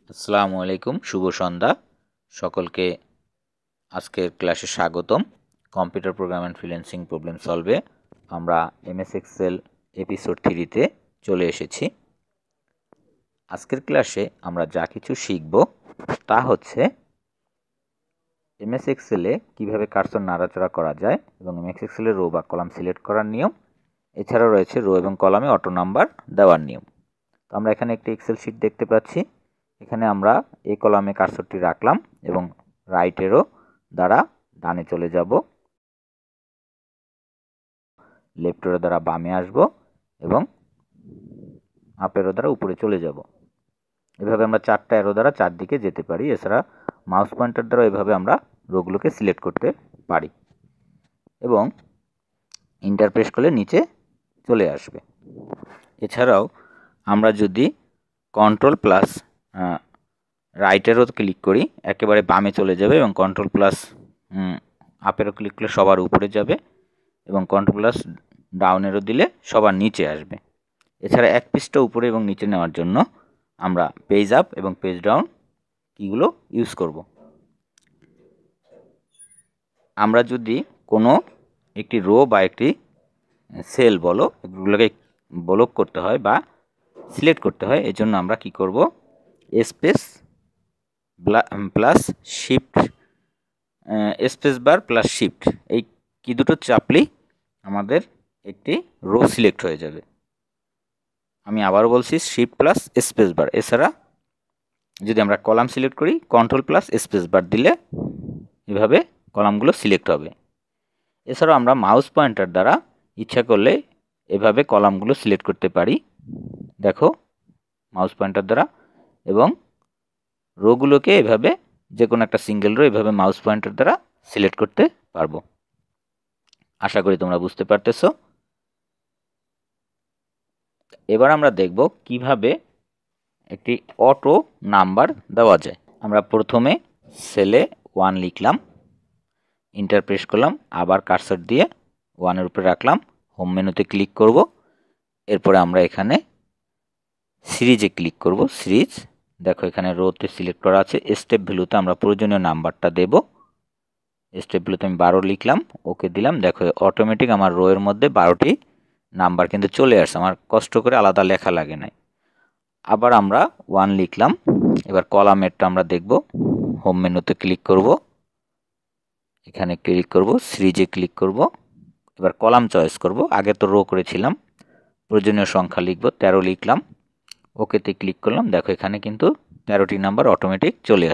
আসসালামু আলাইকুম, শুভ সন্ধ্যা সকলকে। আজকের ক্লাসে স্বাগতম। Computer program and freelancing problem সলভে আমরা এমএস এক্সেল এপিসোড 3-তে চলে এসেছি। আজকের ক্লাসে আমরা যা কিছু শিখব তা হচ্ছে এমএস এক্সেলে কীভাবে কার্সর নাড়াচাড়া করা যায় এবং এমএস এক্সেলে রো বা কলাম সিলেক্ট করার নিয়ম, এছাড়াও রয়েছে রো এবং কলামে অটো নাম্বার দেওয়ার নিয়ম। তো আমরা এখানে একটি এক্সেল শিট দেখতে পাচ্ছি। এখানে আমরা এই কলামে কার্সরটি রাখলাম এবং রাইট এরো দ্বারা ডানে চলে যাব, লেফট এরো দ্বারা বামে আসব এবং আপ এরো দ্বারা উপরে চলে যাব। এভাবে আমরা 4টা এরো দ্বারা চারদিকে যেতে পারি। এছাড়া মাউস পয়েন্টার দ্বারা এভাবে আমরা রোগুলোকে সিলেক্ট করতে পারি এবং এন্টার প্রেস করলে নিচে চলে আসবে। এছাড়াও আমরা যদি কন্ট্রোল প্লাস রাইট এরো ক্লিক করি একেবারে বামে চলে যাবে এবং কন্ট্রোল প্লাস আপ এরো ক্লিক করলে সবার উপরে যাবে এবং কন্ট্রোল প্লাস ডাউন এরো দিলে সবার নিচে আসবে। এছাড়া এক পৃষ্ঠা উপরে এবং নিচে নেওয়ার জন্য আমরা পেজ আপ এবং পেজ ডাউন কিগুলো ইউজ করব। আমরা যদি কোনো একটি রো বা একটি সেল এগুলোকে ব্লক করতে হয় বা সিলেক্ট করতে হয়, এর জন্য আমরা কি করব, space plus shift, space bar plus shift এই কি দুটো চাপলেই আমাদের একটি রো সিলেক্ট হয়ে যাবে। আমি আবারও বলছি, শিফট প্লাস স্পেস বার। এছাড়া যদি আমরা কলাম সিলেক্ট করি কন্ট্রোল প্লাস স্পেস বার দিলে এভাবে কলামগুলো সিলেক্ট হবে। এছাড়াও আমরা মাউস পয়েন্টার দ্বারা ইচ্ছা করলে এভাবে কলামগুলো সিলেক্ট করতে পারি, দেখো মাউস পয়েন্টার দ্বারা, এবং রোগুলোকে এভাবে যে কোনো একটা সিঙ্গেল রো এভাবে মাউস পয়েন্টার দ্বারা সিলেক্ট করতে পারবো। আশা করি তোমরা বুঝতে পারতেছো। এবার আমরা দেখব কিভাবে একটি অটো নাম্বার দেওয়া যায়। আমরা প্রথমে সেলে 1 লিখলাম, এন্টার প্রেস করলাম, আবার কার্সর দিয়ে 1-এর উপরে রাখলাম, হোম মেনুতে ক্লিক করব। এরপরে আমরা এখানে সিরিজে ক্লিক করব। সিরিজ, দেখো এখানে রোতে সিলেক্ট করা আছে। স্টেপ ভ্যালুতে আমরা প্রয়োজনীয় নাম্বারটা দেব। স্টেপ ভ্যালুতে আমি 12 লিখলাম, ওকে দিলাম। দেখো অটোমেটিক আমার রো এর মধ্যে 12টি নাম্বার কিন্তু চলে আসছে, আমার কষ্ট করে আলাদা লেখা লাগে নাই। আবার আমরা 1 লিখলাম। এবার কলামেরটা আমরা দেখব। হোম মেনুতে ক্লিক করব, এখানে ক্লিক করব, সিরিজে ক্লিক করব। এবার কলাম চয়েস করব। আগে তো রো করেছিলাম, প্রয়োজনীয় সংখ্যা লিখব, 13 লিখলাম, ওকেতে ক্লিক করলাম। দেখো এখানে কিন্তু 13টি নাম্বার অটোমেটিক চলে আসে।